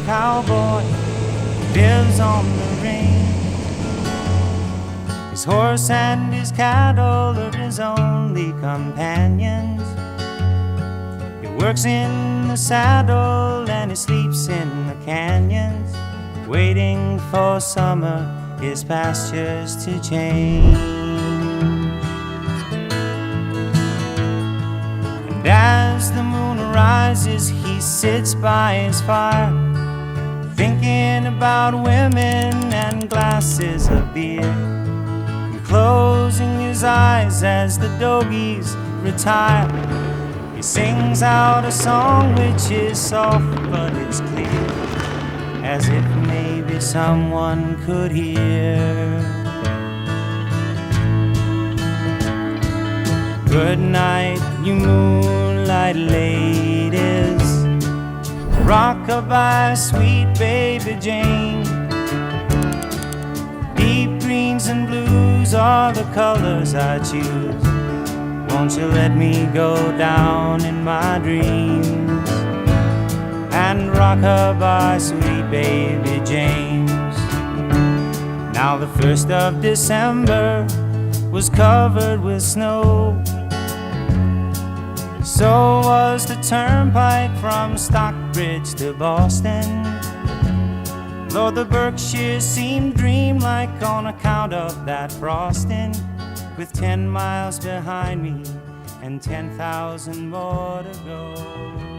cowboy lives on the range. His horse and his cattle are his only companions. He works in the saddle and he sleeps in the canyons, waiting for summer, his pastures to change. And as the moon rises, he sits by his fire, thinking about women and glasses of beer, and closing his eyes as the dogies retire. He sings out a song which is soft but it's clear, as if maybe someone could hear. Good night, you moonlight ladies, rock-a-bye, sweet baby Jane. Deep greens and blues are the colors I choose. Won't you let me go down in my dreams and rock-a-bye, sweet baby James? Now the 1st of December was covered with snow, so was the turnpike from Stockbridge to Boston. Lord, the Berkshires seemed dreamlike on account of that frosting, with 10 miles behind me and 10,000 more to go.